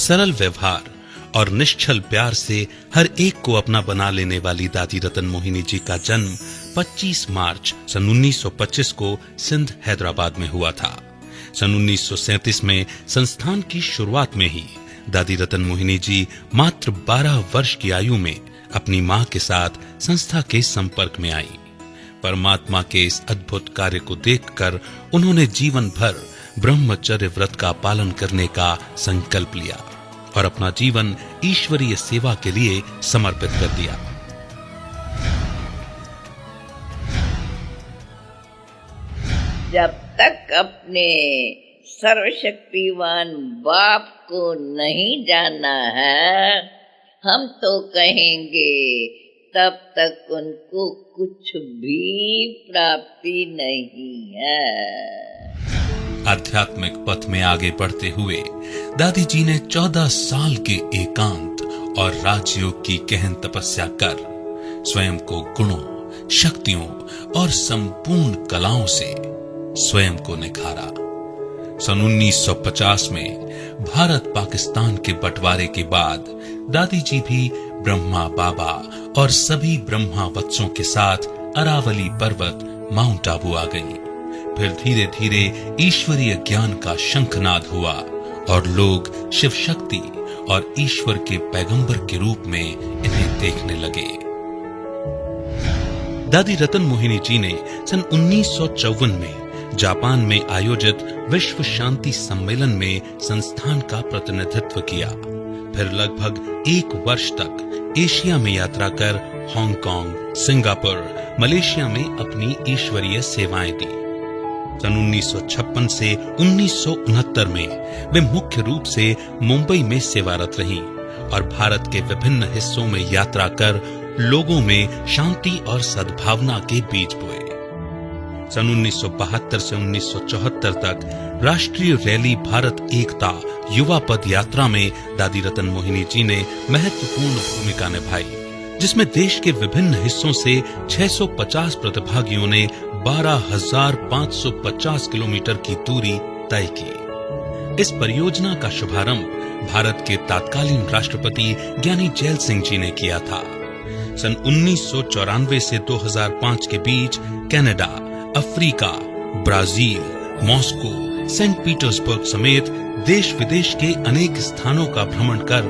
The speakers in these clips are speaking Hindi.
सरल व्यवहार और निश्चल प्यार से हर एक को अपना बना लेने वाली दादी रतन मोहिनी जी का जन्म 25 मार्च सन 1925 को सिंध हैदराबाद में हुआ था। सन 1937 में संस्थान की शुरुआत में ही दादी रतन मोहिनी जी मात्र 12 वर्ष की आयु में अपनी मां के साथ संस्था के संपर्क में आई। परमात्मा के इस अद्भुत कार्य को देखकर उन्होंने जीवन भर ब्रह्मचर्य व्रत का पालन करने का संकल्प लिया और अपना जीवन ईश्वरीय सेवा के लिए समर्पित कर दिया। जब तक अपने सर्वशक्तिवान बाप को नहीं जाना है, हम तो कहेंगे तब तक उनको कुछ भी प्राप्ति नहीं है। आध्यात्मिक पथ में आगे बढ़ते हुए दादी जी ने 14 साल के एकांत और राजयोग की गहन तपस्या कर स्वयं को गुणों, शक्तियों और संपूर्ण कलाओं से स्वयं को निखारा। सन 1950 में भारत पाकिस्तान के बंटवारे के बाद दादी जी भी ब्रह्मा बाबा और सभी ब्रह्मा वत्सों के साथ अरावली पर्वत माउंट आबू आ गई। फिर धीरे धीरे ईश्वरीय ज्ञान का शंखनाद हुआ और लोग शिव शक्ति और ईश्वर के पैगंबर के रूप में इन्हें देखने लगे। दादी रतन मोहिनी जी ने सन 1954 में जापान में आयोजित विश्व शांति सम्मेलन में संस्थान का प्रतिनिधित्व किया। फिर लगभग 1 वर्ष तक एशिया में यात्रा कर हांगकांग, सिंगापुर, मलेशिया में अपनी ईश्वरीय सेवाएं दी। सन 1956 से 1969 में वे मुख्य रूप से मुंबई में सेवारत रहीं और भारत के विभिन्न हिस्सों में यात्रा कर लोगों में शांति और सद्भावना के बीज बोए। सन 1972 से 1974 तक राष्ट्रीय रैली भारत एकता युवा पद यात्रा में दादी रतन मोहिनी जी ने महत्वपूर्ण भूमिका निभाई, जिसमें देश के विभिन्न हिस्सों से 650 प्रतिभागियों ने 12,550 किलोमीटर की दूरी तय की। इस परियोजना का शुभारंभ भारत के तत्कालीन राष्ट्रपति ज्ञानी जैल सिंह जी ने किया था। सन 1994 से 2005 के बीच Canada, Africa, Brazil, Moscow, Saint Petersburg समेत देश विदेश के अनेक स्थानों का भ्रमण कर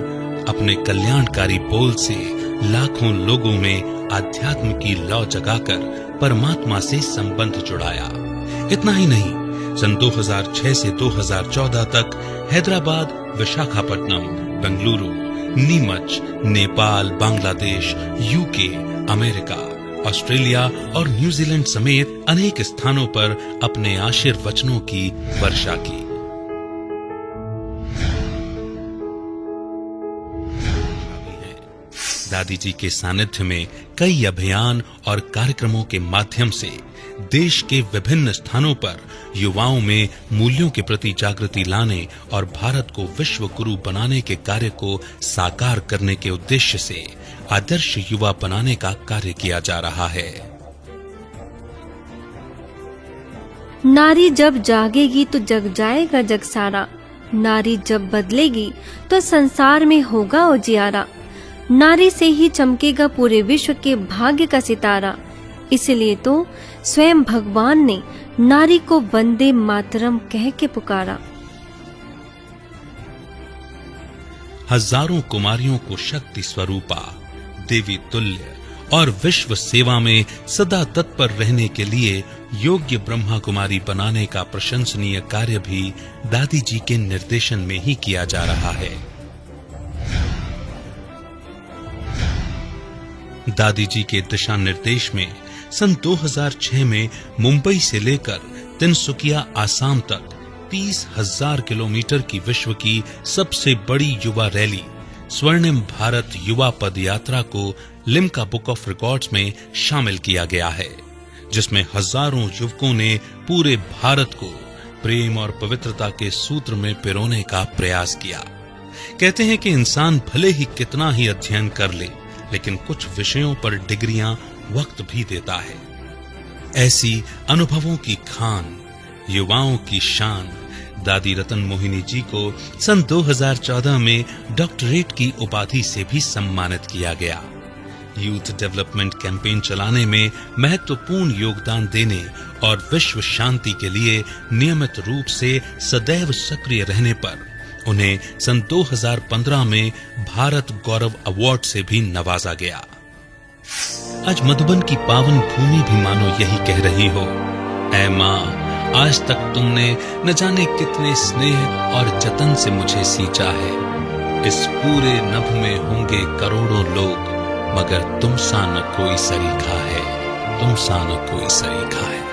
अपने कल्याणकारी बोल से लाखों लोगों में आध्यात्म की लौ जगाकर परमात्मा से संबंध जुड़ाया। इतना ही नहीं, सन 2006 से 2014 तक Hyderabad, Visakhapatnam, Bengaluru, Neemuch, Nepal, Bangladesh, UK, America, Australia और न्यूजीलैंड समेत अनेक स्थानों पर अपने आशीर्वचनों की वर्षा की। दादी जी के सानिध्य में कई अभियान और कार्यक्रमों के माध्यम से देश के विभिन्न स्थानों पर युवाओं में मूल्यों के प्रति जागृति लाने और भारत को विश्व गुरु बनाने के कार्य को साकार करने के उद्देश्य से आदर्श युवा बनाने का कार्य किया जा रहा है। नारी जब जागेगी तो जग जाएगा जग सारा, नारी जब बदलेगी तो संसार में होगा उजियारा, नारी से ही चमकेगा पूरे विश्व के भाग्य का सितारा। इसलिए तो स्वयं भगवान ने नारी को वंदे मातरम कह के पुकारा। हजारों कुमारियों को शक्ति स्वरूपा, देवी तुल्य और विश्व सेवा में सदा तत्पर रहने के लिए योग्य ब्रह्मा कुमारी बनाने का प्रशंसनीय कार्य भी दादी जी के निर्देशन में ही किया जा रहा है। दादी जी के दिशा निर्देश में सन 2006 में मुंबई से लेकर तिनसुकिया, आसाम तक 30,000 किलोमीटर की विश्व की सबसे बड़ी युवा रैली स्वर्णिम भारत युवा पद यात्रा को लिम्का बुक ऑफ रिकॉर्ड्स में शामिल किया गया है, जिसमें हजारों युवकों ने पूरे भारत को प्रेम और पवित्रता के सूत्र में पिरोने का प्रयास किया। कहते हैं कि इंसान भले ही कितना ही अध्ययन कर ले, लेकिन कुछ विषयों पर डिग्रियां वक्त भी देता है। ऐसी अनुभवों की खान, युवाओं की शान दादी रतन मोहिनी जी को सन 2014 में डॉक्टरेट की उपाधि से भी सम्मानित किया गया। यूथ डेवलपमेंट कैंपेन चलाने में महत्वपूर्ण योगदान देने और विश्व शांति के लिए नियमित रूप से सदैव सक्रिय रहने पर उन्हें सन 2015 में भारत गौरव अवार्ड से भी नवाजा गया। आज मधुबन की पावन भूमि भी मानो यही कह रही हो, ऐ माँ, आज तक तुमने न जाने कितने स्नेह और जतन से मुझे सींचा है। इस पूरे नभ में होंगे करोड़ों लोग, मगर तुम सा न कोई सरीखा है, तुम सा न कोई सरीखा है।